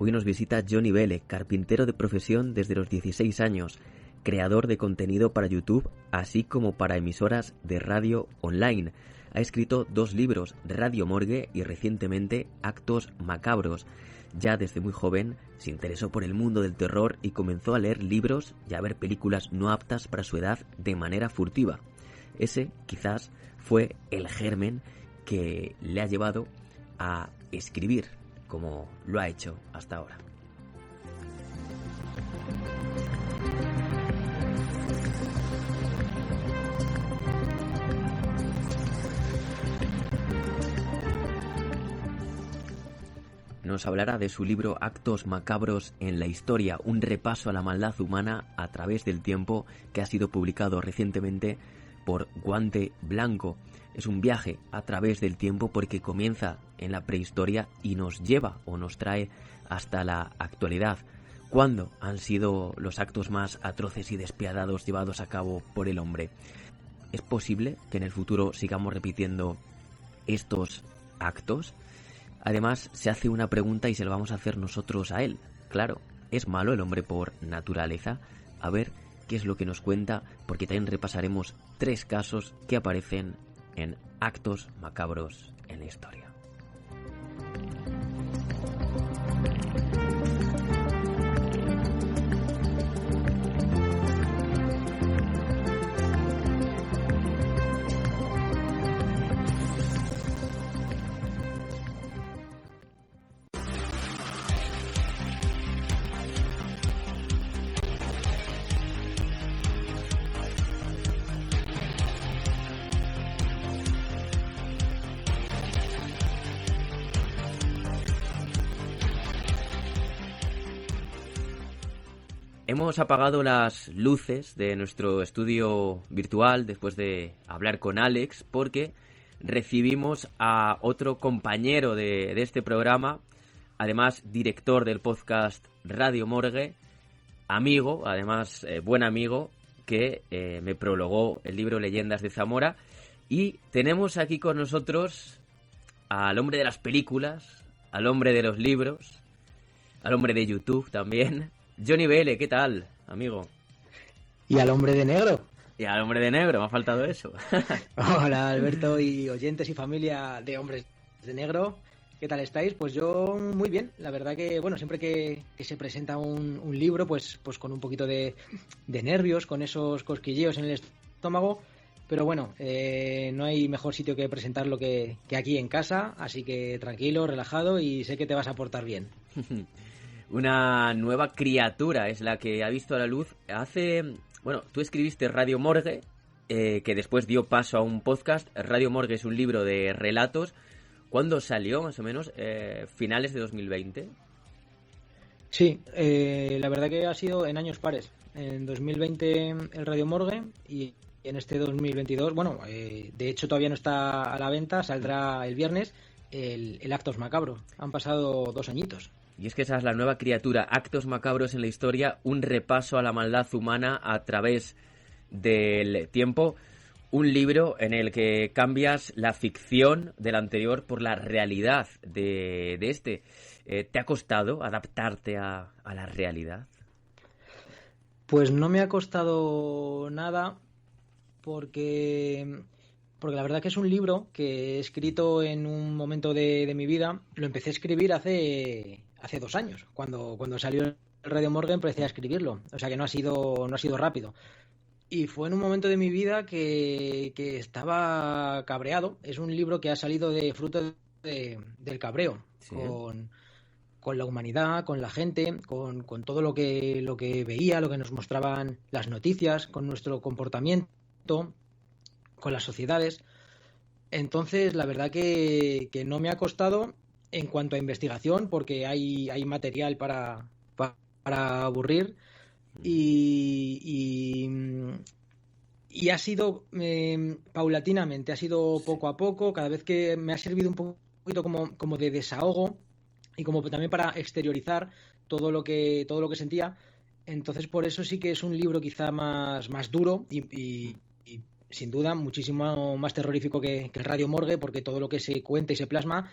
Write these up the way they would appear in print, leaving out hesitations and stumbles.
Hoy nos visita Johnny Vele, carpintero de profesión desde los 16 años, creador de contenido para YouTube, así como para emisoras de radio online. Ha escrito 2 libros, Radio Morgue y recientemente Actos Macabros. Ya desde muy joven se interesó por el mundo del terror y comenzó a leer libros y a ver películas no aptas para su edad de manera furtiva. Ese quizás fue el germen que le ha llevado a escribir como lo ha hecho hasta ahora. Nos hablará de su libro Actos Macabros en la Historia, un repaso a la maldad humana a través del tiempo, que ha sido publicado recientemente por Guante Blanco. Es un viaje a través del tiempo porque comienza en la prehistoria y nos lleva o nos trae hasta la actualidad. ¿Cuándo han sido los actos más atroces y despiadados llevados a cabo por el hombre? ¿Es posible que en el futuro sigamos repitiendo estos actos? Además, se hace una pregunta y se la vamos a hacer nosotros a él. Claro, ¿es malo el hombre por naturaleza? A ver qué es lo que nos cuenta, porque también repasaremos 3 casos que aparecen en Actos Macabros en la Historia. Hemos apagado las luces de nuestro estudio virtual después de hablar con Alex porque recibimos a otro compañero de este programa, además director del podcast Radio Morgue, amigo, además buen amigo, que me prologó el libro Leyendas de Zamora. Y tenemos aquí con nosotros al hombre de las películas, al hombre de los libros, al hombre de YouTube también, Johnny Vele. ¿Qué tal, amigo? Y al hombre de negro. Y al hombre de negro, me ha faltado eso. Hola, Alberto, y oyentes y familia de Hombres de Negro. ¿Qué tal estáis? Pues yo muy bien. La verdad que, bueno, siempre que se presenta un libro, pues con un poquito de nervios, con esos cosquilleos en el estómago. Pero bueno, no hay mejor sitio que presentarlo que aquí en casa. Así que tranquilo, relajado, y sé que te vas a portar bien. Una nueva criatura es la que ha visto a la luz Bueno, tú escribiste Radio Morgue, que después dio paso a un podcast. Radio Morgue es un libro de relatos. ¿Cuándo salió, más o menos? ¿Finales de 2020? Sí, la verdad que ha sido en años pares. En 2020 el Radio Morgue y en este 2022, bueno, de hecho todavía no está a la venta, saldrá el viernes el Actos Macabro. Han pasado 2 añitos. Y es que esa es la nueva criatura, Actos Macabros en la Historia, un repaso a la maldad humana a través del tiempo. Un libro en el que cambias la ficción del anterior por la realidad de este. ¿Te ha costado adaptarte a la realidad? Pues no me ha costado nada porque la verdad que es un libro que he escrito en un momento de mi vida. Lo empecé a escribir hace 2 años. Cuando salió el Radio Morgue empecé a escribirlo. O sea que no ha sido rápido. Y fue en un momento de mi vida que estaba cabreado. Es un libro que ha salido de fruto del cabreo. ¿Sí? Con la humanidad, con la gente, con todo lo que veía, lo que nos mostraban las noticias, con nuestro comportamiento, con las sociedades. Entonces, la verdad que no me ha costado en cuanto a investigación, porque hay material para aburrir. Y ha sido paulatinamente, ha sido poco a poco, cada vez que me ha servido un poquito como de desahogo y como también para exteriorizar todo lo que sentía. Entonces, por eso sí que es un libro quizá más duro y sin duda muchísimo más terrorífico que el Radio Morgue, porque todo lo que se cuenta y se plasma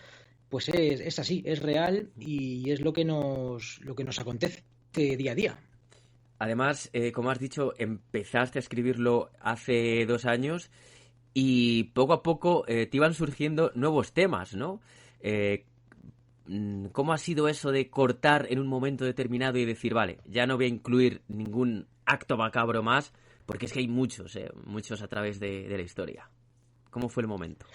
pues es así, es real y es lo que nos acontece día a día. Además, como has dicho, empezaste a escribirlo hace 2 años y poco a poco te iban surgiendo nuevos temas, ¿no? Eh, ¿Cómo ha sido eso de cortar en un momento determinado y decir, vale, ya no voy a incluir ningún acto macabro más, porque es que hay muchos a través de la historia? ¿Cómo fue el momento?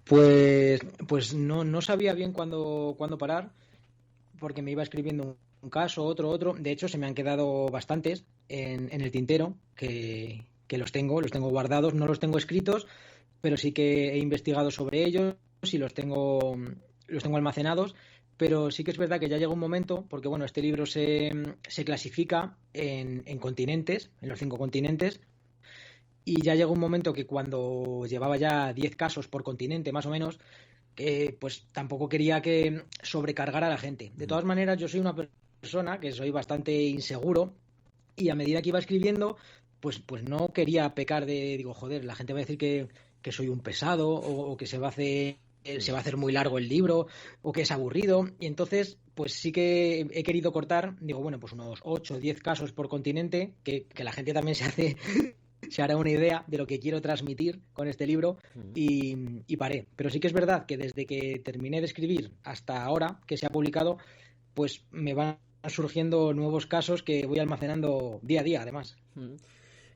Pues no sabía bien cuándo parar, porque me iba escribiendo un caso, otro. De hecho, se me han quedado bastantes en el tintero, que los tengo guardados, no los tengo escritos, pero sí que he investigado sobre ellos y los tengo almacenados. Pero sí que es verdad que ya llega un momento, porque bueno, este libro se clasifica en continentes, en los 5 continentes, y ya llegó un momento que cuando llevaba ya 10 casos por continente, más o menos, pues tampoco quería que sobrecargara a la gente. De todas maneras, yo soy una persona que soy bastante inseguro y a medida que iba escribiendo, pues no quería pecar digo, joder, la gente va a decir que soy un pesado o que se va a hacer muy largo el libro o que es aburrido. Y entonces, pues sí que he querido cortar, digo, bueno, pues unos 8 o 10 casos por continente, que la gente también se hará una idea de lo que quiero transmitir con este libro y paré. Pero sí que es verdad que desde que terminé de escribir hasta ahora que se ha publicado, pues me van surgiendo nuevos casos que voy almacenando día a día, además.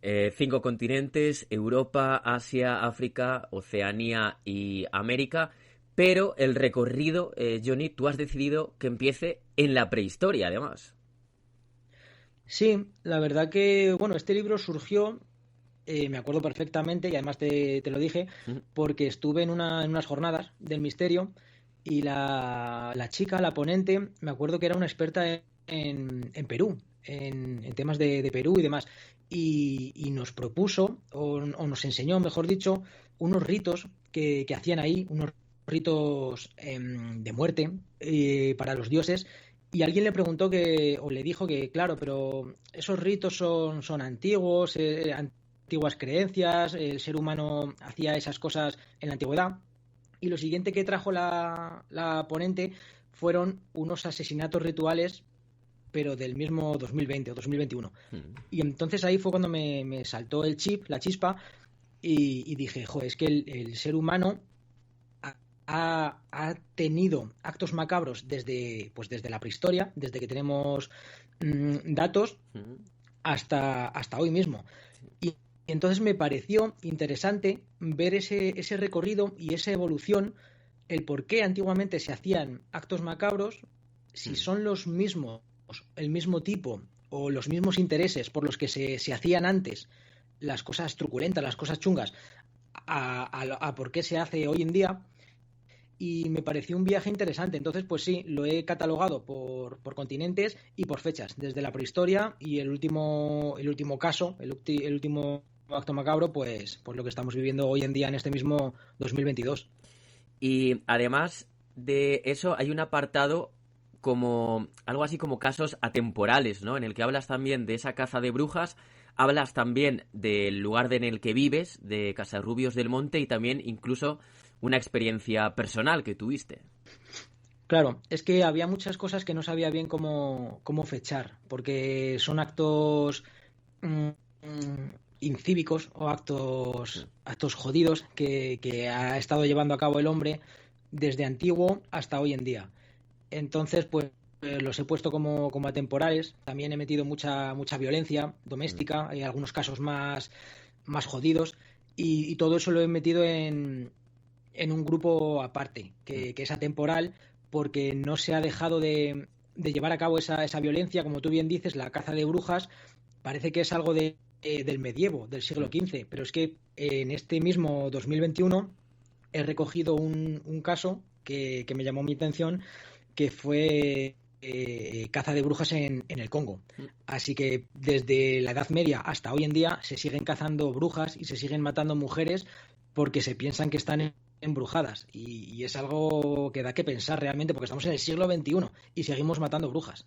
5 continentes: Europa, Asia, África, Oceanía y América. Pero el recorrido, Johnny, tú has decidido que empiece en la prehistoria, además. Sí, la verdad que, bueno, este libro surgió, me acuerdo perfectamente, y además te lo dije, porque estuve en unas jornadas del misterio y la chica, la ponente, me acuerdo que era una experta en Perú, en temas de Perú y demás, y nos propuso, o nos enseñó, mejor dicho, unos ritos que hacían ahí, unos ritos de muerte para los dioses. Y alguien le preguntó o le dijo que, claro, pero esos ritos son antiguos, antiguas creencias, el ser humano hacía esas cosas en la antigüedad. Y lo siguiente que trajo la ponente fueron unos asesinatos rituales, pero del mismo 2020 o 2021. Y entonces ahí fue cuando me saltó el chip, la chispa, y dije, joder, es que el ser humano ha tenido actos macabros desde la prehistoria, desde que tenemos datos hasta hoy mismo. Y entonces me pareció interesante ver ese recorrido y esa evolución, el por qué antiguamente se hacían actos macabros, si son los mismos, el mismo tipo o los mismos intereses por los que se hacían antes las cosas truculentas, las cosas chungas, a por qué se hace hoy en día. Y me pareció un viaje interesante. Entonces, pues sí, lo he catalogado por continentes y por fechas, desde la prehistoria y el último caso, el último acto macabro, pues lo que estamos viviendo hoy en día en este mismo 2022. Y además de eso, hay un apartado como algo así como casos atemporales, ¿no? En el que hablas también de esa caza de brujas, hablas también del lugar en el que vives, de Casarrubios del Monte, y también incluso una experiencia personal que tuviste. Claro, es que había muchas cosas que no sabía bien cómo fechar, porque son actos incívicos o actos jodidos que ha estado llevando a cabo el hombre desde antiguo hasta hoy en día. Entonces, pues los he puesto como atemporales. También he metido mucha violencia doméstica, hay algunos casos más jodidos, y todo eso lo he metido en un grupo aparte, que es atemporal, porque no se ha dejado de llevar a cabo esa violencia, como tú bien dices, la caza de brujas. Parece que es algo del medievo, del siglo XV, pero es que en este mismo 2021 he recogido un caso que me llamó mi atención, que fue caza de brujas en el Congo. Así que desde la Edad Media hasta hoy en día se siguen cazando brujas y se siguen matando mujeres porque se piensan que están embrujadas, y es algo que da que pensar realmente, porque estamos en el siglo XXI y seguimos matando brujas.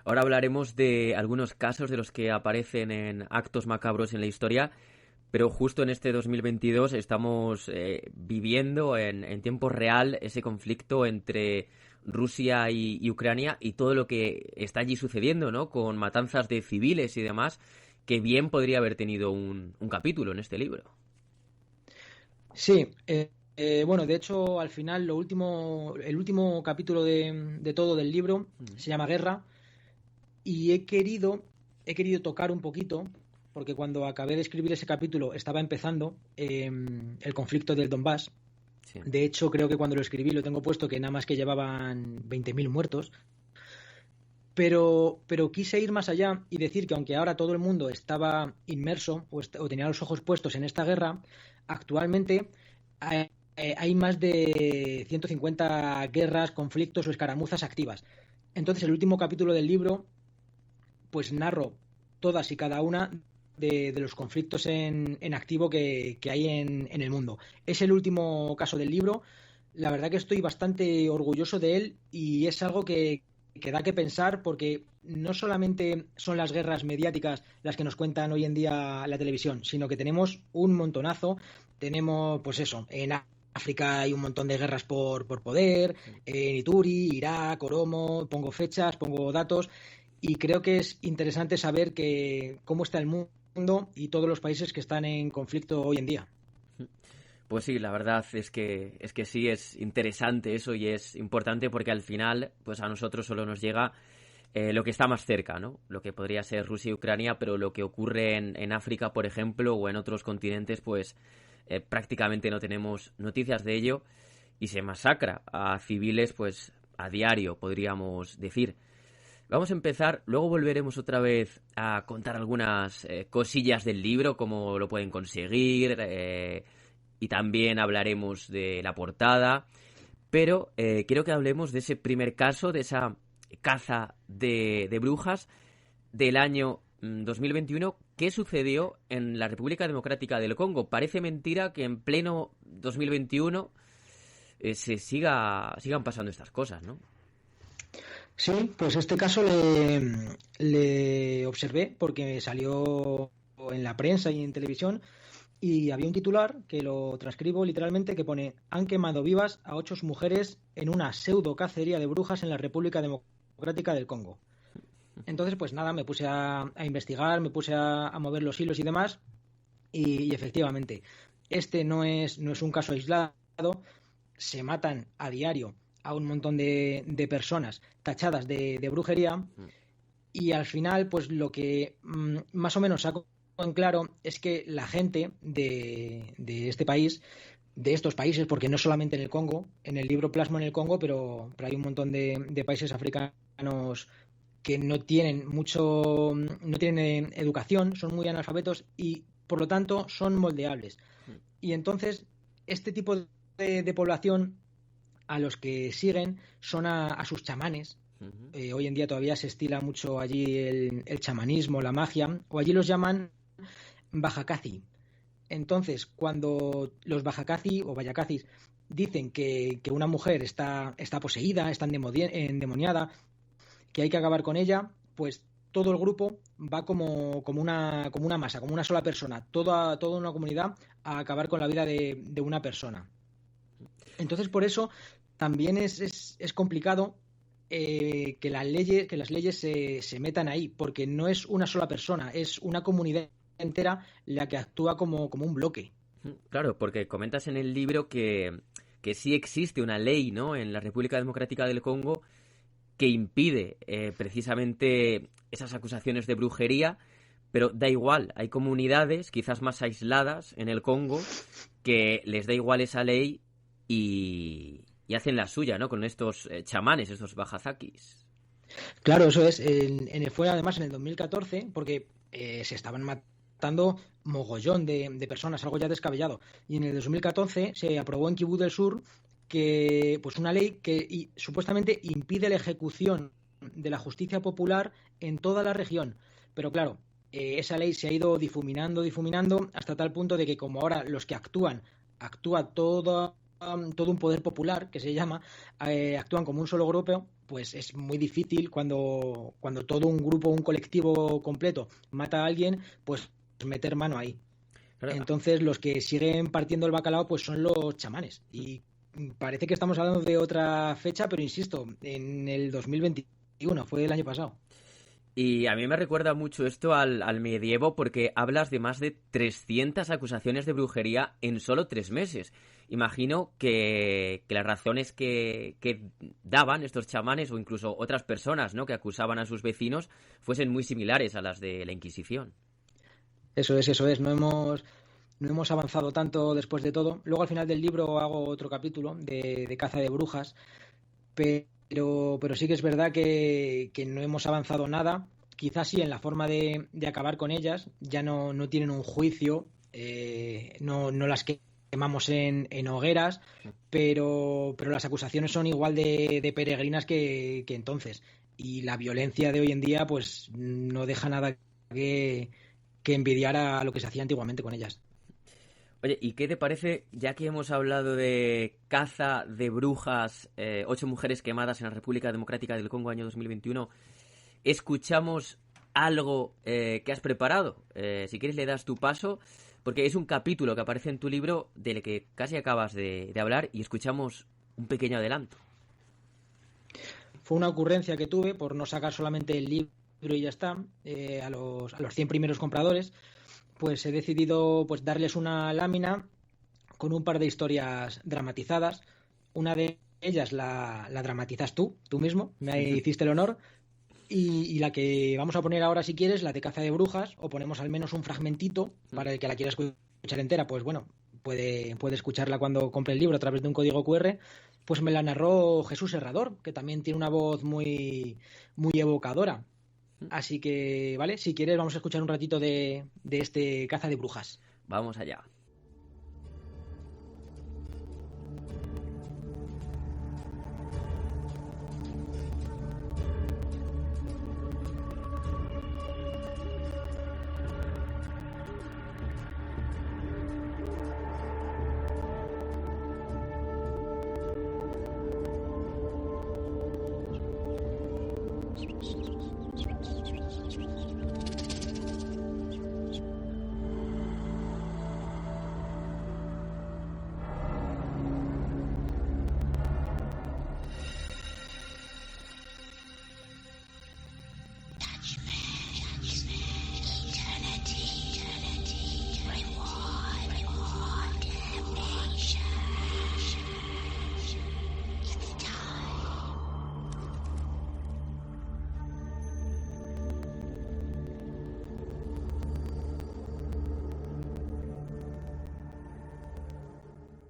Ahora hablaremos de algunos casos de los que aparecen en actos macabros en la historia, pero justo en este 2022 estamos viviendo en tiempo real ese conflicto entre Rusia y Ucrania y todo lo que está allí sucediendo, ¿no? Con matanzas de civiles y demás, que bien podría haber tenido un capítulo en este libro. Sí, bueno, de hecho, al final, el último capítulo de todo del libro se llama Guerra, y he querido tocar un poquito, porque cuando acabé de escribir ese capítulo estaba empezando el conflicto del Donbass. Sí. De hecho, creo que cuando lo escribí lo tengo puesto que nada más que llevaban 20.000 muertos. Pero quise ir más allá y decir que aunque ahora todo el mundo estaba inmerso o tenía los ojos puestos en esta guerra, actualmente hay más de 150 guerras, conflictos o escaramuzas activas. Entonces, el último capítulo del libro, pues narro todas y cada una de los conflictos en activo que hay en el mundo. Es el último caso del libro. La verdad que estoy bastante orgulloso de él y es algo que da que pensar, porque no solamente son las guerras mediáticas las que nos cuentan hoy en día la televisión, sino que tenemos un montonazo. Tenemos, pues eso, en África hay un montón de guerras por poder, en Ituri, Irak, Oromo, pongo fechas, pongo datos, y creo que es interesante saber cómo está el mundo y todos los países que están en conflicto hoy en día. Pues sí, la verdad es que sí es interesante eso y es importante porque al final, pues a nosotros solo nos llega lo que está más cerca, ¿no? Lo que podría ser Rusia y Ucrania, pero lo que ocurre en África, por ejemplo, o en otros continentes, pues prácticamente no tenemos noticias de ello y se masacra a civiles, pues a diario, podríamos decir. Vamos a empezar, luego volveremos otra vez a contar algunas cosillas del libro, cómo lo pueden conseguir, y también hablaremos de la portada, pero quiero que hablemos de ese primer caso, de esa caza de brujas del año 2021. ¿Qué sucedió en la República Democrática del Congo? Parece mentira que en pleno 2021 sigan pasando estas cosas, ¿no? Sí, pues este caso le observé porque salió en la prensa y en televisión, y había un titular que lo transcribo literalmente, que pone: han quemado vivas a 8 mujeres en una pseudo cacería de brujas en la República Democrática del Congo. Entonces, pues nada, me puse a investigar, me puse a mover los hilos y demás, y efectivamente, este no es un caso aislado. Se matan a diario a un montón de personas tachadas de brujería, y al final, pues lo que más o menos saco en claro es que la gente de este país, de estos países, porque no solamente en el Congo, en el libro plasmo en el Congo, pero hay un montón de países africanos que no tienen educación, son muy analfabetos y por lo tanto son moldeables. Y entonces este tipo de población, a los que siguen son a sus chamanes. Hoy en día todavía se estila mucho allí el chamanismo, la magia, o allí los llaman Bajakazi. Entonces, cuando los Bajakazi o Vayakazis dicen que una mujer está poseída, está endemoniada, que hay que acabar con ella, pues todo el grupo va como una masa, como una sola persona, toda una comunidad, a acabar con la vida de una persona. Entonces, por eso también es complicado que las leyes se metan ahí, porque no es una sola persona, es una comunidad entera la que actúa como un bloque. Claro, porque comentas en el libro que sí existe una ley, ¿no?, en la República Democrática del Congo que impide precisamente esas acusaciones de brujería, pero da igual, hay comunidades quizás más aisladas en el Congo que les da igual esa ley y hacen la suya, ¿no?, con estos chamanes, estos bajazakis. Claro, eso es. Fue además en el 2014, porque se estaban matando mogollón de personas, algo ya descabellado. Y en el 2014 se aprobó en Kibú del Sur pues una ley que supuestamente impide la ejecución de la justicia popular en toda la región. Pero claro, esa ley se ha ido difuminando hasta tal punto de que, como ahora los que actúa todo un poder popular, que se llama, actúan como un solo grupo, pues es muy difícil cuando todo un grupo, un colectivo completo mata a alguien, pues meter mano ahí. Claro. Entonces los que siguen partiendo el bacalao pues son los chamanes. Y parece que estamos hablando de otra fecha, pero insisto, en el 2021, fue el año pasado. Y a mí me recuerda mucho esto al medievo porque hablas de más de 300 acusaciones de brujería en solo 3 meses. Imagino que las razones que daban estos chamanes o incluso otras personas, ¿no?, que acusaban a sus vecinos fuesen muy similares a las de la Inquisición. Eso es, eso es. No hemos avanzado tanto después de todo. Luego al final del libro hago otro capítulo de caza de brujas, pero sí que es verdad que no hemos avanzado nada. Quizás sí en la forma de acabar con ellas. Ya no tienen un juicio, no las quemamos en hogueras, pero las acusaciones son igual de peregrinas que entonces. Y la violencia de hoy en día pues no deja nada que envidiar a lo que se hacía antiguamente con ellas. Oye, ¿y qué te parece, ya que hemos hablado de caza de brujas, 8 mujeres quemadas en la República Democrática del Congo año 2021, escuchamos algo que has preparado? Si quieres le das tu paso, porque es un capítulo que aparece en tu libro del que casi acabas de hablar y escuchamos un pequeño adelanto. Fue una ocurrencia que tuve por no sacar solamente el libro y ya está, a los 100 primeros compradores, pues he decidido pues darles una lámina con un par de historias dramatizadas. Una de ellas la dramatizas tú mismo, me hiciste el honor. Y la que vamos a poner ahora, si quieres, la de caza de brujas, o ponemos al menos un fragmentito para el que la quiera escuchar entera, pues bueno, puede escucharla cuando compre el libro a través de un código QR. Pues me la narró Jesús Herrador, que también tiene una voz muy evocadora. Así que, vale, si quieres, vamos a escuchar un ratito de este caza de brujas. Vamos allá.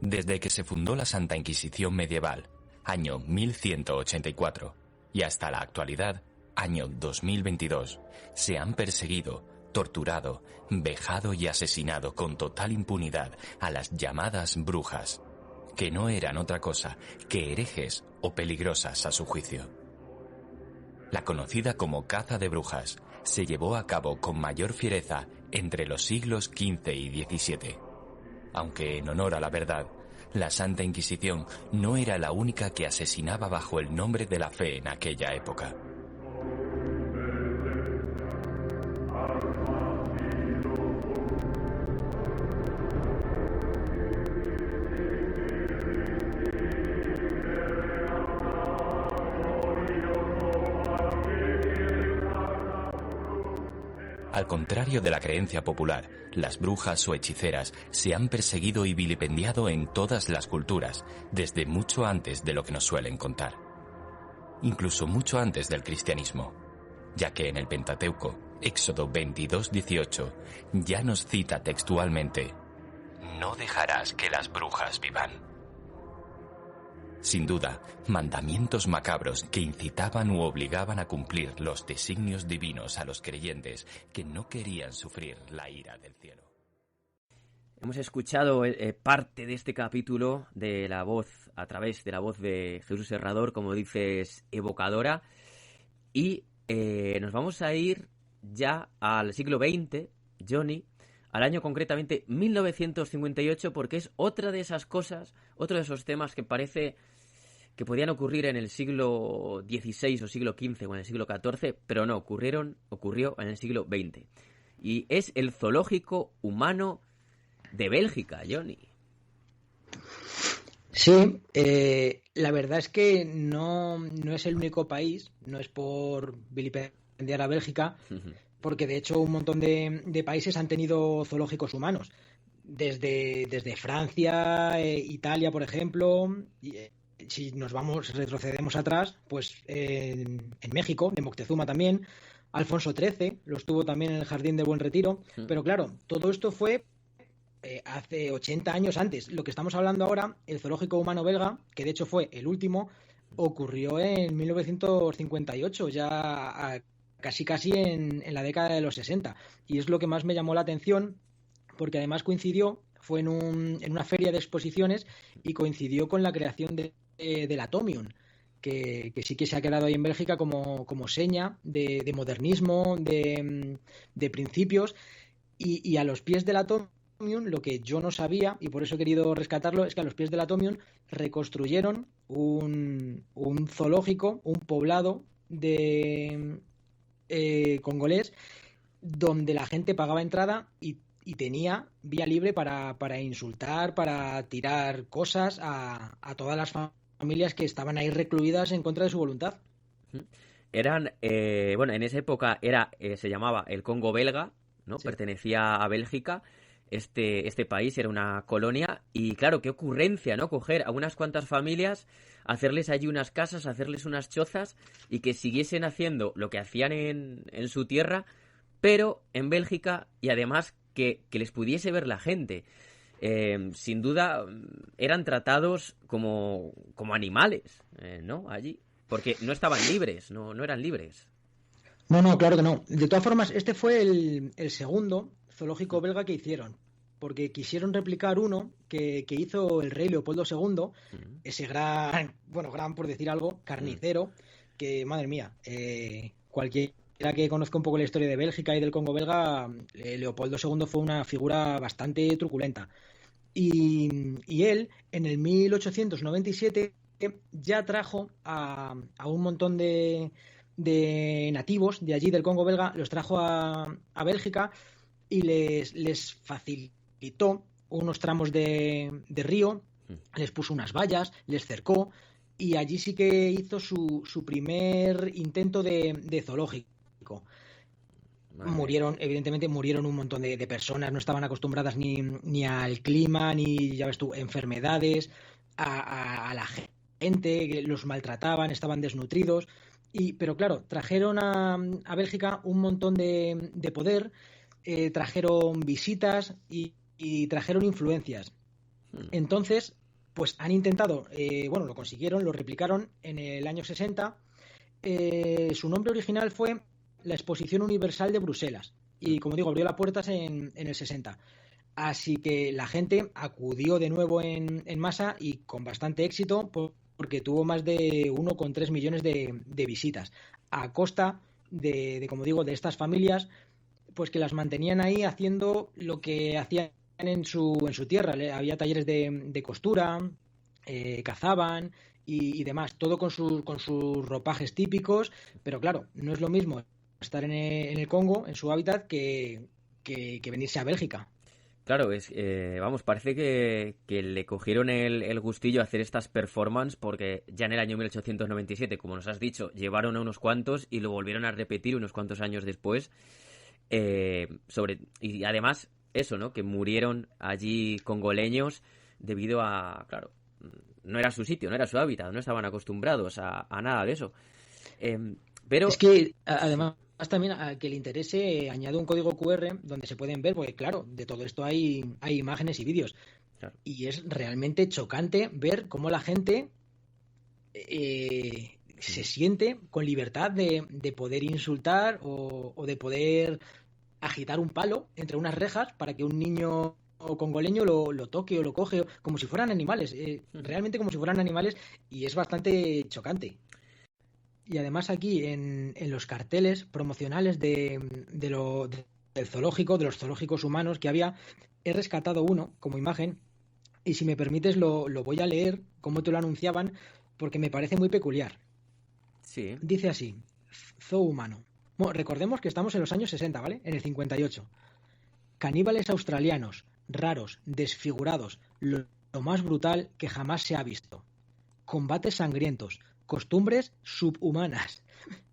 Desde que se fundó la Santa Inquisición medieval, año 1184, y hasta la actualidad, año 2022, se han perseguido, torturado, vejado y asesinado con total impunidad a las llamadas brujas, que no eran otra cosa que herejes o peligrosas a su juicio. La conocida como caza de brujas se llevó a cabo con mayor fiereza entre los siglos XV y XVII. Aunque, en honor a la verdad, la Santa Inquisición no era la única que asesinaba bajo el nombre de la fe en aquella época. Al contrario de la creencia popular, las brujas o hechiceras se han perseguido y vilipendiado en todas las culturas, desde mucho antes de lo que nos suelen contar. Incluso mucho antes del cristianismo, ya que en el Pentateuco, Éxodo 22:18, ya nos cita textualmente: «No dejarás que las brujas vivan». Sin duda, mandamientos macabros que incitaban u obligaban a cumplir los designios divinos a los creyentes que no querían sufrir la ira del cielo. Hemos escuchado parte de este capítulo de la voz, a través de la voz de Jesús Herrador, como dices, evocadora, y nos vamos a ir ya al siglo XX, Johnny, al año concretamente 1958, porque es otra de esas cosas, otro de esos temas que parece que podían ocurrir en el siglo XVI o siglo XV o en el siglo XIV, pero no, ocurrió en el siglo XX. Y es el zoológico humano de Bélgica, Johnny. Sí, la verdad es que no es el único país, no es por vilipendiar a Bélgica, porque de hecho un montón de países han tenido zoológicos humanos. Desde Francia, Italia, por ejemplo, y, si retrocedemos atrás, pues en México, de Moctezuma también, Alfonso XIII los tuvo también en el Jardín del Buen Retiro, pero claro, todo esto fue hace 80 años antes. Lo que estamos hablando ahora, el zoológico humano belga, que de hecho fue el último, ocurrió en 1958, ya casi en la década de los 60. Y es lo que más me llamó la atención, porque además fue en una feria de exposiciones y coincidió con la creación del Atomium, que sí que se ha quedado ahí en Bélgica como seña de modernismo, de principios, y a los pies del Atomium, lo que yo no sabía, y por eso he querido rescatarlo, es que a los pies del Atomium reconstruyeron un zoológico, un poblado de congolés, donde la gente pagaba entrada y tenía vía libre para insultar, para tirar cosas a todas las familias que estaban ahí recluidas en contra de su voluntad. Eran, bueno, en esa época se llamaba el Congo belga, ¿no? Sí. Pertenecía a Bélgica. Este país era una colonia y claro, qué ocurrencia, ¿no? Coger a unas cuantas familias, hacerles allí unas casas, hacerles unas chozas y que siguiesen haciendo lo que hacían en su tierra, pero en Bélgica, y además que les pudiese ver la gente. Sin duda eran tratados como animales, ¿no? Allí, porque no estaban libres, no eran libres. No, claro que no. De todas formas, este fue el segundo zoológico belga que hicieron, porque quisieron replicar uno que hizo el rey Leopoldo II, ese gran por decir algo, carnicero, que madre mía, cualquiera que conozca un poco la historia de Bélgica y del Congo belga, Leopoldo II fue una figura bastante truculenta. Y él, en el 1897, ya trajo a un montón de nativos de allí, del Congo belga, los trajo a Bélgica y les facilitó unos tramos de río, les puso unas vallas, les cercó, y allí sí que hizo su primer intento de zoológico. Evidentemente murieron un montón de personas, no estaban acostumbradas ni al clima, ni, ya ves tú, enfermedades, a la gente, los maltrataban, estaban desnutridos. Pero claro, trajeron a Bélgica un montón de poder, trajeron visitas y trajeron influencias. Entonces, pues han intentado, lo consiguieron, lo replicaron en el año 60. Su nombre original fue la Exposición Universal de Bruselas y, como digo, abrió las puertas en el 60. Así que la gente acudió de nuevo en masa y con bastante éxito, porque tuvo más de 1,3 millones de visitas, a costa como digo, de estas familias, pues que las mantenían ahí haciendo lo que hacían en su tierra. Había talleres de costura, cazaban y demás, todo con sus ropajes típicos, pero claro, no es lo mismo estar en el Congo, en su hábitat, que venirse a Bélgica. Claro, parece que le cogieron el gustillo a hacer estas performances, porque ya en el año 1897, como nos has dicho, llevaron a unos cuantos y lo volvieron a repetir unos cuantos años después. Y además, eso, ¿no? Que murieron allí congoleños debido a, claro, no era su sitio, no era su hábitat, no estaban acostumbrados a nada de eso. Pero es que, además, también a que le interese, añade un código QR donde se pueden ver, porque claro, de todo esto hay imágenes y vídeos. Claro. Y es realmente chocante ver cómo la gente se siente con libertad de poder insultar o de poder agitar un palo entre unas rejas para que un niño congoleño lo toque o lo coge, como si fueran animales, realmente como si fueran animales, y es bastante chocante. Y además aquí en los carteles promocionales del zoológico, de los zoológicos humanos que había, he rescatado uno como imagen, y si me permites lo voy a leer cómo te lo anunciaban, porque me parece muy peculiar. Sí. Dice así: zoo humano. Bueno, recordemos que estamos en los años 60, ¿vale? En el 58. Caníbales australianos, raros, desfigurados, lo más brutal que jamás se ha visto. Combates sangrientos, costumbres subhumanas,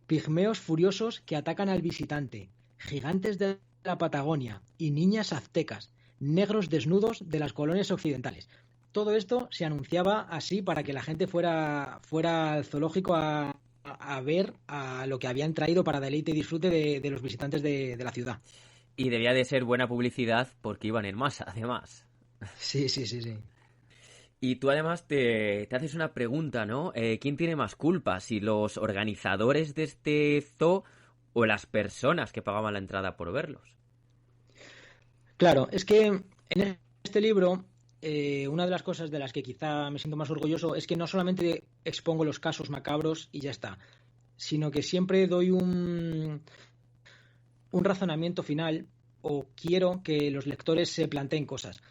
pigmeos furiosos que atacan al visitante, gigantes de la Patagonia y niñas aztecas, negros desnudos de las colonias occidentales. Todo esto se anunciaba así para que la gente fuera al zoológico a ver a lo que habían traído para deleite y disfrute de los visitantes de la ciudad. Y debía de ser buena publicidad porque iban en masa, además. Sí. Y tú además te haces una pregunta, ¿no? ¿Quién tiene más culpa? ¿Si los organizadores de este zoo o las personas que pagaban la entrada por verlos? Claro, es que en este libro una de las cosas de las que quizá me siento más orgulloso es que no solamente expongo los casos macabros y ya está, sino que siempre doy un razonamiento final o quiero que los lectores se planteen cosas.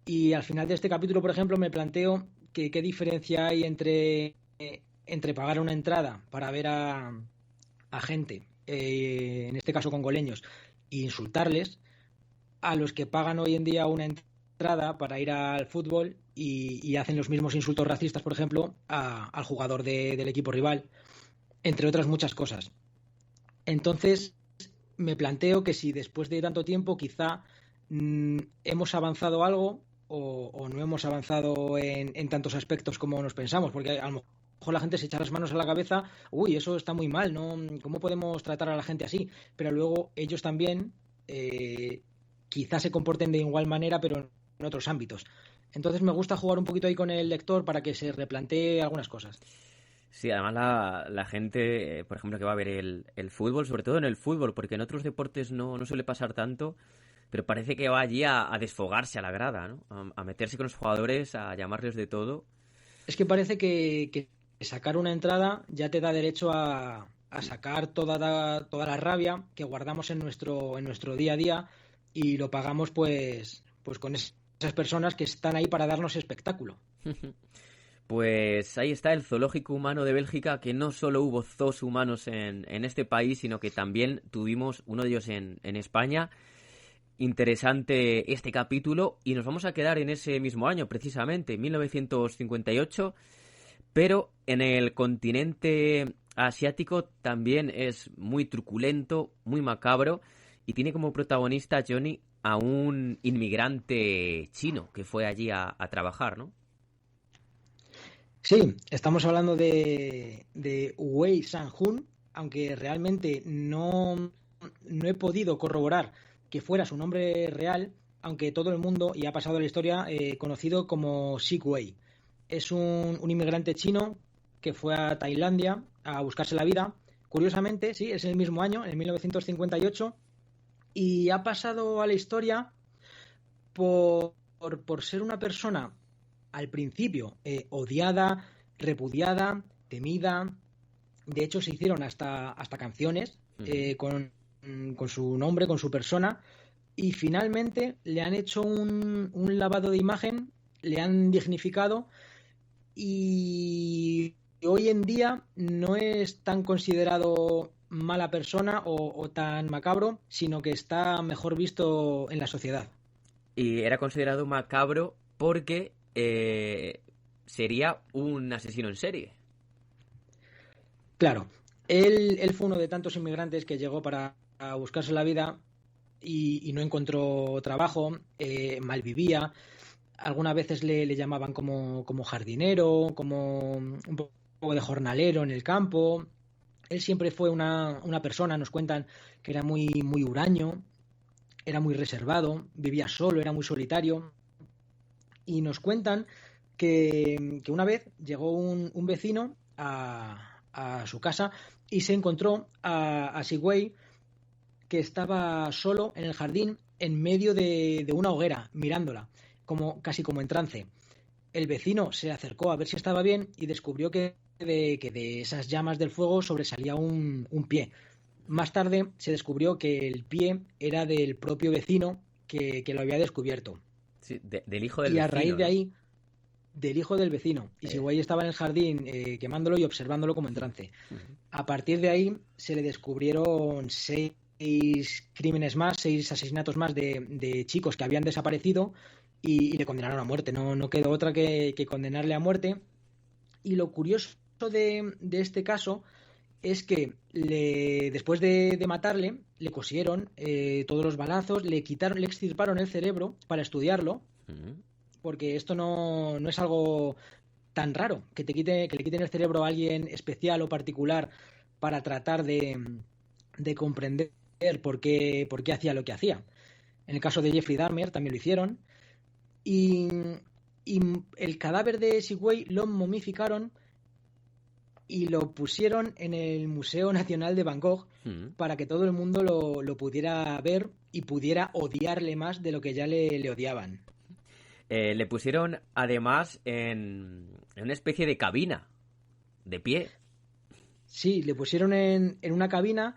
Y al final de este capítulo, por ejemplo, me planteo que qué diferencia hay entre pagar una entrada para ver a gente, en este caso congoleños, e insultarles, a los que pagan hoy en día una entrada para ir al fútbol y hacen los mismos insultos racistas, por ejemplo, al jugador del equipo rival, entre otras muchas cosas. Entonces, me planteo que si después de tanto tiempo quizá hemos avanzado algo o no hemos avanzado en tantos aspectos como nos pensamos, porque a lo mejor la gente se echa las manos a la cabeza, uy, eso está muy mal, ¿no? ¿Cómo podemos tratar a la gente así? Pero luego ellos también quizás se comporten de igual manera, pero en otros ámbitos. Entonces me gusta jugar un poquito ahí con el lector para que se replantee algunas cosas. Sí, además la gente, por ejemplo, que va a ver el fútbol, sobre todo en el fútbol, porque en otros deportes no suele pasar tanto, pero parece que va allí a desfogarse a la grada, ¿no? A meterse con los jugadores, a llamarles de todo. Es que parece que sacar una entrada ya te da derecho a sacar toda la rabia que guardamos en nuestro día a día y lo pagamos pues con esas personas que están ahí para darnos espectáculo. Pues ahí está el Zoológico Humano de Bélgica, que no solo hubo zoos humanos en este país, sino que también tuvimos uno de ellos en España. Interesante este capítulo y nos vamos a quedar en ese mismo año, precisamente, 1958, pero en el continente asiático también es muy truculento, muy macabro y tiene como protagonista, Johnny, a un inmigrante chino que fue allí a trabajar, ¿no? Sí, estamos hablando de Wei Sang-hun, aunque realmente no he podido corroborar que fuera su nombre real, aunque todo el mundo, y ha pasado a la historia, conocido como Sick Wei. Es un inmigrante chino que fue a Tailandia a buscarse la vida. Curiosamente, sí, es el mismo año, en 1958, y ha pasado a la historia por ser una persona al principio odiada, repudiada, temida. De hecho, se hicieron hasta canciones con su nombre, con su persona, y finalmente le han hecho un lavado de imagen, le han dignificado y hoy en día no es tan considerado mala persona o tan macabro, sino que está mejor visto en la sociedad. Y era considerado macabro porque sería un asesino en serie. Claro, él fue uno de tantos inmigrantes que llegó para buscarse la vida y no encontró trabajo, malvivía. Algunas veces le llamaban como jardinero, como un poco de jornalero en el campo. Él siempre fue una persona, nos cuentan, que era muy, muy huraño, era muy reservado, vivía solo, era muy solitario. Y nos cuentan que una vez llegó un vecino a su casa y se encontró a Sick Wei, que estaba solo en el jardín en medio de una hoguera, mirándola, casi como en trance. El vecino se acercó a ver si estaba bien y descubrió que de esas llamas del fuego sobresalía un pie. Más tarde se descubrió que el pie era del propio vecino que lo había descubierto. Sí, del hijo del vecino. Y a raíz de ¿no? ahí, del hijo del vecino. Y Sick Wei estaba en el jardín quemándolo y observándolo como en trance. A partir de ahí se le descubrieron 6 crímenes más, 6 asesinatos más de chicos que habían desaparecido y le condenaron a muerte. No quedó otra que condenarle a muerte. Y lo curioso de este caso es que después de matarle, le cosieron todos los balazos, le extirparon el cerebro para estudiarlo, porque esto no es algo tan raro, que le quiten el cerebro a alguien especial o particular para tratar de comprender por qué hacía lo que hacía. En el caso de Jeffrey Dahmer también lo hicieron. Y el cadáver de Sigüey lo momificaron y lo pusieron en el Museo Nacional de Bangkok para que todo el mundo lo pudiera ver y pudiera odiarle más de lo que ya le odiaban. Le pusieron además en una especie de cabina, de pie. Sí, le pusieron en una cabina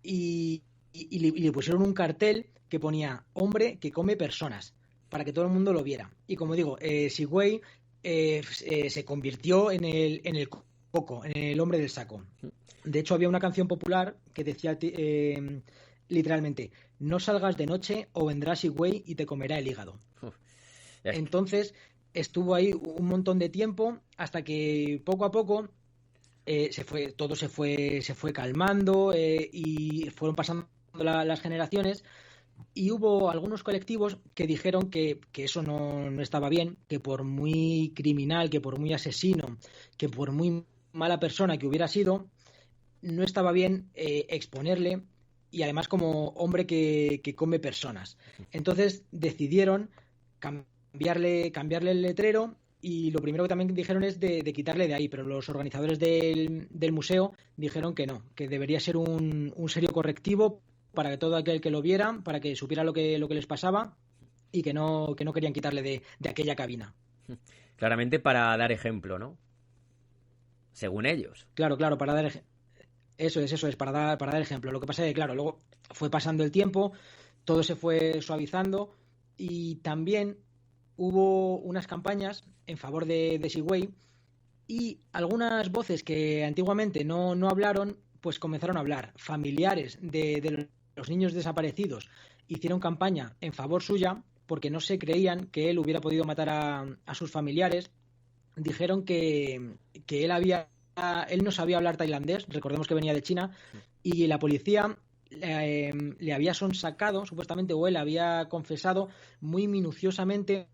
y le pusieron un cartel que ponía hombre que come personas, para que todo el mundo lo viera. Y como digo, Sigüey se convirtió en el Coco, en el hombre del saco. De hecho, había una canción popular que decía literalmente: no salgas de noche o vendrá Sigüey y te comerá el hígado. Entonces, estuvo ahí un montón de tiempo hasta que poco a poco todo se fue calmando y fueron pasando las generaciones. Y hubo algunos colectivos que dijeron que eso no estaba bien, que por muy criminal, que por muy asesino, que por muy mala persona que hubiera sido, no estaba bien exponerle, y además como hombre que come personas. Entonces decidieron cambiarle el letrero, y lo primero que también dijeron es de quitarle de ahí, pero los organizadores del museo dijeron que no, que debería ser un serio correctivo para que todo aquel que lo viera, para que supiera lo que les pasaba, y que no querían quitarle de aquella cabina. Claramente para dar ejemplo, ¿no? Según ellos. Claro, para dar eso es, para dar ejemplo. Lo que pasa es que, claro, luego fue pasando el tiempo, todo se fue suavizando, y también hubo unas campañas en favor de Sigüey, y algunas voces que antiguamente no hablaron, pues comenzaron a hablar. Familiares de los niños desaparecidos hicieron campaña en favor suya, porque no se creían que él hubiera podido matar a sus familiares. Dijeron que él no sabía hablar tailandés, recordemos que venía de China, y la policía le había sonsacado, supuestamente, o él había confesado muy minuciosamente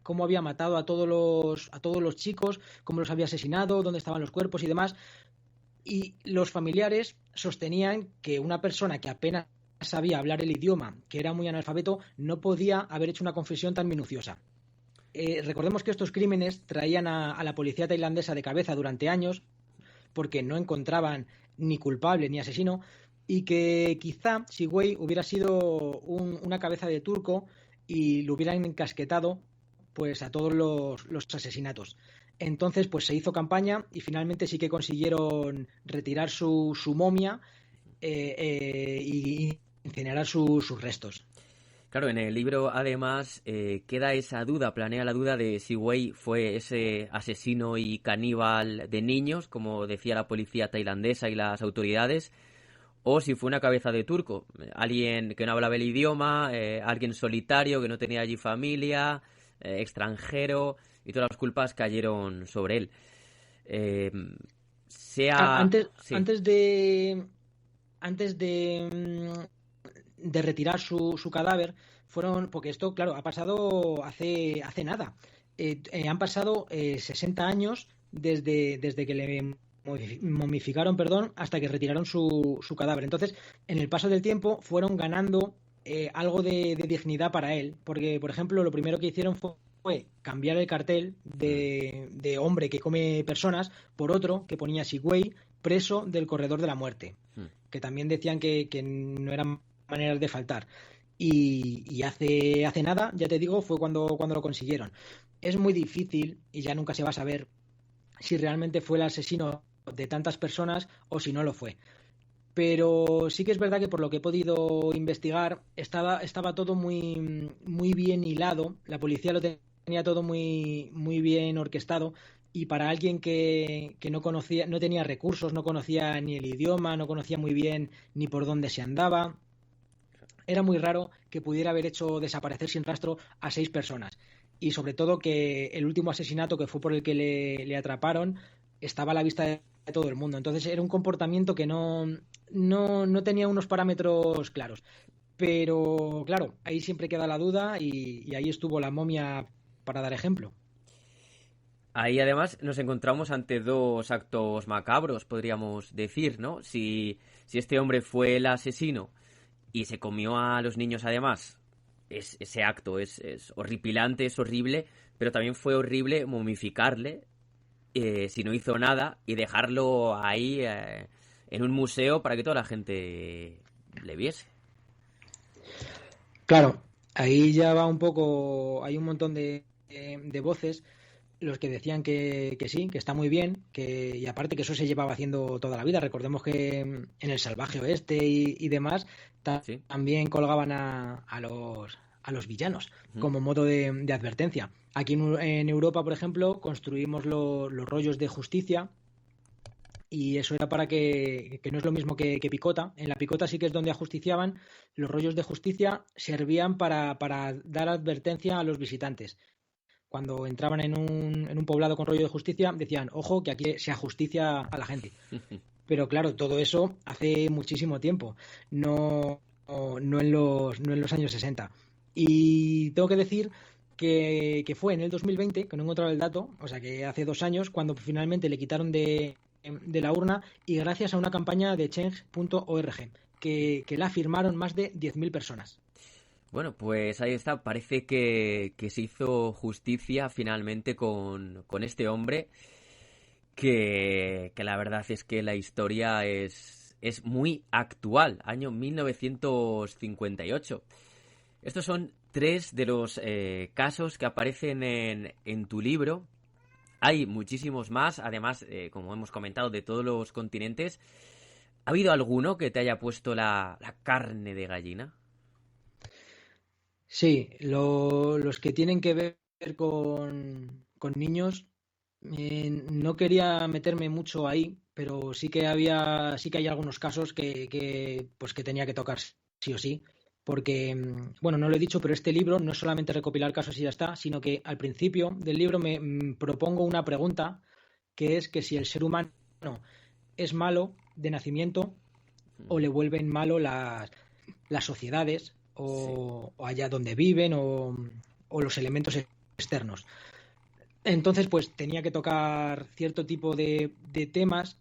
cómo había matado a todos los chicos, cómo los había asesinado, dónde estaban los cuerpos y demás. Y los familiares sostenían que una persona que apenas sabía hablar el idioma, que era muy analfabeto, no podía haber hecho una confesión tan minuciosa. Recordemos que estos crímenes traían a la policía tailandesa de cabeza durante años, porque no encontraban ni culpable ni asesino, y que quizá Sigüey hubiera sido una cabeza de turco y lo hubieran encasquetado pues a todos los asesinatos. Entonces pues se hizo campaña y finalmente sí que consiguieron retirar su momia y incinerar sus restos. Claro, en el libro además queda esa duda, planea la duda de si Wei fue ese asesino y caníbal de niños, como decía la policía tailandesa y las autoridades, o si fue una cabeza de turco, alguien que no hablaba el idioma, alguien solitario que no tenía allí familia, extranjero, y todas las culpas cayeron sobre él. Antes de retirar su cadáver, porque esto, claro, ha pasado hace nada. Han pasado 60 años desde que le momificaron, hasta que retiraron su cadáver. Entonces, en el paso del tiempo fueron ganando algo de dignidad para él, porque, por ejemplo, lo primero que hicieron fue cambiar el cartel de hombre que come personas por otro que ponía Sigüey, preso del corredor de la muerte, que también decían que no eran maneras de faltar. Y hace nada, ya te digo, fue cuando lo consiguieron. Es muy difícil, y ya nunca se va a saber si realmente fue el asesino de tantas personas o si no lo fue. Pero sí que es verdad que, por lo que he podido investigar, estaba todo muy, muy bien hilado. La policía lo tenía todo muy, muy bien orquestado, y para alguien que no conocía, no tenía recursos, no conocía ni el idioma, no conocía muy bien ni por dónde se andaba, era muy raro que pudiera haber hecho desaparecer sin rastro a 6 personas. Y sobre todo que el último asesinato, que fue por el que le atraparon, estaba a la vista de todo el mundo. Entonces era un comportamiento que no tenía unos parámetros claros. Pero claro, ahí siempre queda la duda y ahí estuvo la momia para dar ejemplo. Ahí además nos encontramos ante dos actos macabros, podríamos decir, ¿no? Si este hombre fue el asesino y se comió a los niños además, ese acto es horripilante, es horrible, pero también fue horrible momificarle si no hizo nada y dejarlo ahí en un museo para que toda la gente le viese. Claro, ahí ya va un poco, hay un montón de voces los que decían que sí, que está muy bien, y aparte que eso se llevaba haciendo toda la vida. Recordemos que en el Salvaje Oeste y demás Sí. también colgaban a los villanos Ujú. como modo de advertencia. Aquí en Europa, por ejemplo, construimos los rollos de justicia y eso era para que no es lo mismo que picota. En la picota sí que es donde ajusticiaban. Los rollos de justicia servían para dar advertencia a los visitantes. Cuando entraban en un poblado con rollo de justicia, decían, ojo, que aquí se ajusticia a la gente. Pero claro, todo eso hace muchísimo tiempo, no en los años 60. Y tengo que decir que fue en el 2020, que no he encontrado el dato, o sea que hace 2 años, cuando finalmente le quitaron de la urna y gracias a una campaña de change.org, que la firmaron más de 10.000 personas. Bueno, pues ahí está. Parece que se hizo justicia finalmente con este hombre, que la verdad es que la historia es muy actual, año 1958. Estos son tres de los casos que aparecen en tu libro. Hay muchísimos más, además, como hemos comentado, de todos los continentes. ¿Ha habido alguno que te haya puesto la carne de gallina? Sí, los que tienen que ver con niños, no quería meterme mucho ahí, pero sí que hay algunos casos pues que tenía que tocar sí o sí, porque, bueno, no lo he dicho, pero este libro no es solamente recopilar casos y ya está, sino que al principio del libro me propongo una pregunta, que es que si el ser humano es malo de nacimiento o le vuelven malo las sociedades Sí. o allá donde viven o los elementos externos. Entonces, pues tenía que tocar cierto tipo de temas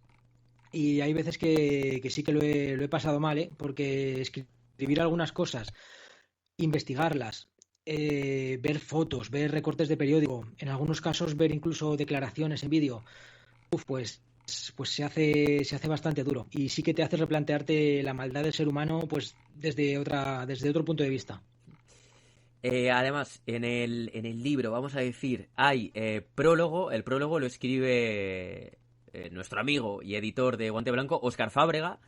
y hay veces que sí que lo he pasado mal, ¿eh? Porque escribir algunas cosas, investigarlas, ver fotos, ver recortes de periódico, en algunos casos ver incluso declaraciones en vídeo, pues se hace bastante duro y sí que te hace replantearte la maldad del ser humano pues desde otro punto de vista. Además, en el libro, vamos a decir, hay prólogo. El prólogo lo escribe nuestro amigo y editor de Guante Blanco, Óscar Fábrega.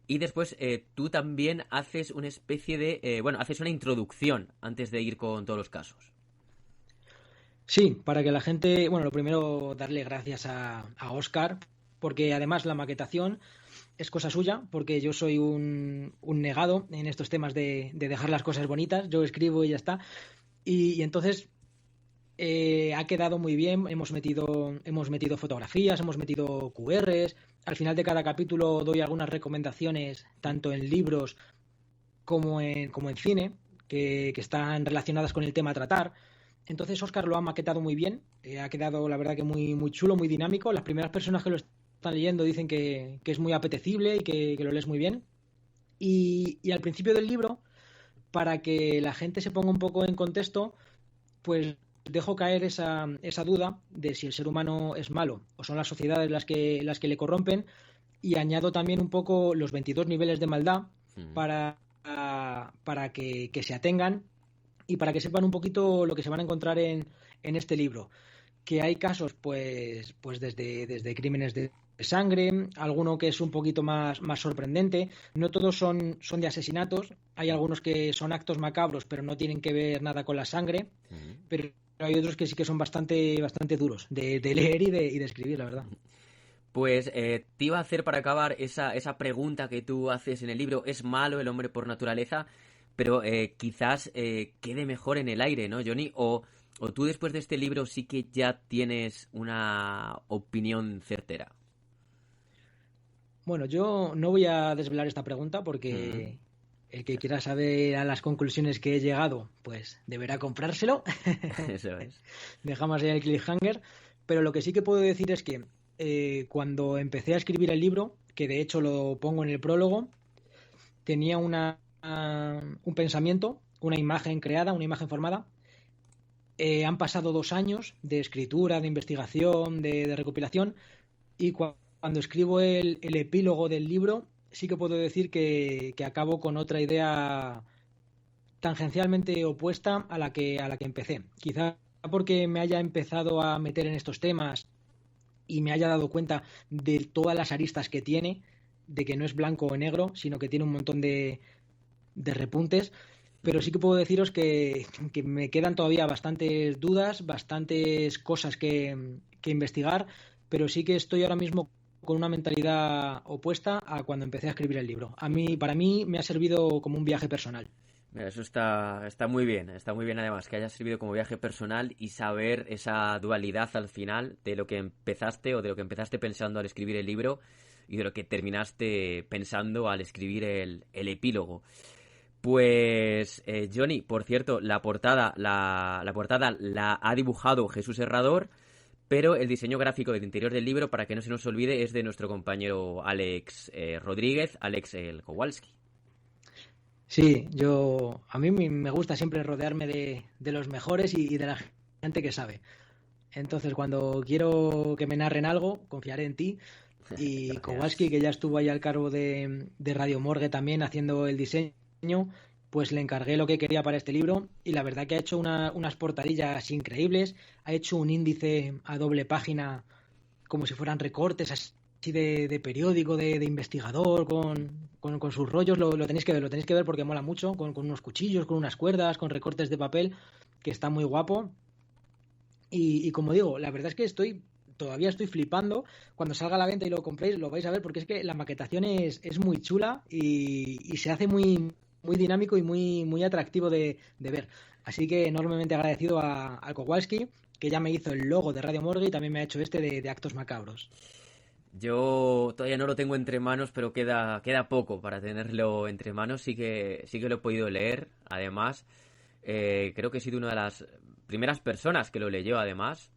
Y después tú también haces una especie de... bueno, haces una introducción antes de ir con todos los casos. Sí, para que la gente, bueno, lo primero darle gracias a Oscar, porque además la maquetación es cosa suya, porque yo soy un negado en estos temas de dejar las cosas bonitas, yo escribo y ya está. Y entonces ha quedado muy bien, hemos metido fotografías, hemos metido QRs, al final de cada capítulo doy algunas recomendaciones, tanto en libros como en cine, que están relacionadas con el tema a tratar. Entonces Oscar lo ha maquetado muy bien, ha quedado la verdad que muy, muy chulo, muy dinámico. Las primeras personas que lo están leyendo dicen que es muy apetecible y que lo lees muy bien. Y al principio del libro, para que la gente se ponga un poco en contexto, pues dejo caer esa duda de si el ser humano es malo o son las sociedades las que le corrompen y añado también un poco los 22 niveles de maldad Mm. para que se atengan y para que sepan un poquito lo que se van a encontrar en este libro. Que hay casos, pues desde crímenes de sangre, alguno que es un poquito más sorprendente. No todos son de asesinatos, hay algunos que son actos macabros, pero no tienen que ver nada con la sangre, Mm. pero hay otros que sí que son bastante, bastante duros de leer y de escribir, la verdad. Pues te iba a hacer para acabar esa pregunta que tú haces en el libro, ¿es malo el hombre por naturaleza? pero quizás quede mejor en el aire, ¿no, Johnny? O tú después de este libro sí que ya tienes una opinión certera. Bueno, yo no voy a desvelar esta pregunta porque el que quiera saber a las conclusiones que he llegado, pues deberá comprárselo. Eso es. Dejamos ya el cliffhanger. Pero lo que sí que puedo decir es que cuando empecé a escribir el libro, que de hecho lo pongo en el prólogo, tenía un pensamiento, una imagen creada, una imagen formada. Han pasado 2 años de escritura, de investigación, de recopilación, y cuando escribo el epílogo del libro, sí que puedo decir que acabo con otra idea tangencialmente opuesta a la que empecé. Quizá porque me haya empezado a meter en estos temas y me haya dado cuenta de todas las aristas que tiene, de que no es blanco o negro, sino que tiene un montón de repuntes. Pero sí que puedo deciros que me quedan todavía bastantes dudas, bastantes cosas que investigar, pero sí que estoy ahora mismo con una mentalidad opuesta a cuando empecé a escribir el libro. Para mí me ha servido como un viaje personal. Mira, eso está muy bien además, que haya servido como viaje personal y saber esa dualidad al final de lo que empezaste pensando al escribir el libro y de lo que terminaste pensando al escribir el epílogo. Pues, Johnny, por cierto, la portada la ha dibujado Jesús Herrador, pero el diseño gráfico del interior del libro, para que no se nos olvide, es de nuestro compañero Alex Rodríguez, Alex el Kowalski. Sí, a mí me gusta siempre rodearme de los mejores y de la gente que sabe. Entonces, cuando quiero que me narren algo, confiaré en ti. Y Kowalski, que ya estuvo ahí al cargo de Radio Morgue también haciendo el diseño, pues le encargué lo que quería para este libro y la verdad que ha hecho unas portadillas increíbles, ha hecho un índice a doble página como si fueran recortes así de periódico, de investigador, con sus rollos, lo tenéis que ver porque mola mucho, con unos cuchillos, con unas cuerdas, con recortes de papel, que está muy guapo. Y como digo, la verdad es que todavía estoy flipando. Cuando salga a la venta y lo compréis, lo vais a ver porque es que la maquetación es muy chula y se hace muy, muy dinámico y muy, muy atractivo de ver. Así que enormemente agradecido a Kowalski, que ya me hizo el logo de Radio Morgue y también me ha hecho este de Actos Macabros. Yo todavía no lo tengo entre manos, pero queda poco para tenerlo entre manos. Sí que lo he podido leer, además. Creo que he sido una de las primeras personas que lo leyó, además,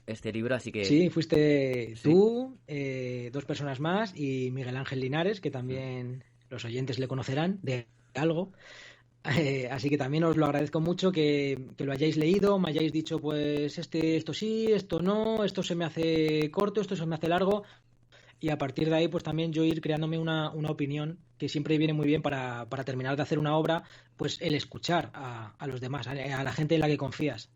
este libro, así que... Sí, fuiste tú, 2 personas más y Miguel Ángel Linares, que también los oyentes le conocerán de algo. Así que también os lo agradezco mucho que lo hayáis leído, me hayáis dicho pues esto sí, esto no, esto se me hace corto, esto se me hace largo, y a partir de ahí pues también yo ir creándome una opinión que siempre viene muy bien para terminar de hacer una obra, pues el escuchar a los demás, a la gente en la que confías.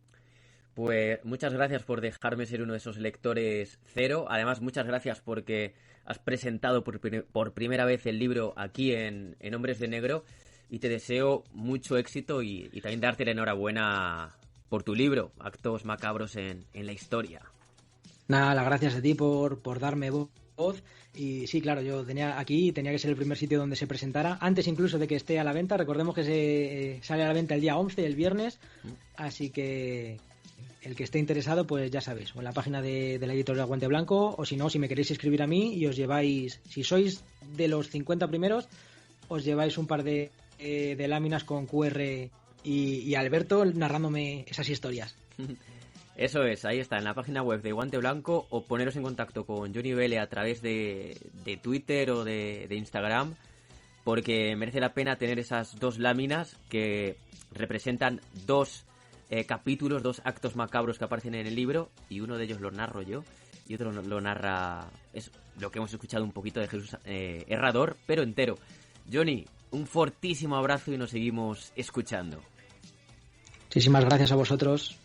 Pues muchas gracias por dejarme ser uno de esos lectores cero. Además, muchas gracias porque has presentado por primera vez el libro aquí en Hombres de Negro. Y te deseo mucho éxito y también darte la enhorabuena por tu libro, Actos Macabros en la Historia. Nada, las gracias a ti por darme voz. Y sí, claro, yo tenía que ser el primer sitio donde se presentara, antes incluso de que esté a la venta. Recordemos que se sale a la venta el día 11, el viernes. Así que el que esté interesado, pues ya sabéis, o en la página de la editorial Guante Blanco, o si no, si me queréis escribir a mí y os lleváis, si sois de los 50 primeros, os lleváis un par de láminas con QR y Alberto narrándome esas historias. Eso es, ahí está, en la página web de Guante Blanco, o poneros en contacto con Johnny Vele a través de Twitter o de Instagram, porque merece la pena tener esas 2 láminas que representan 2 capítulos, 2 actos macabros que aparecen en el libro, y uno de ellos lo narro yo y otro lo narra, es lo que hemos escuchado un poquito de Jesús Herrador, pero entero. Johnny, un fortísimo abrazo y nos seguimos escuchando. Muchísimas gracias a vosotros.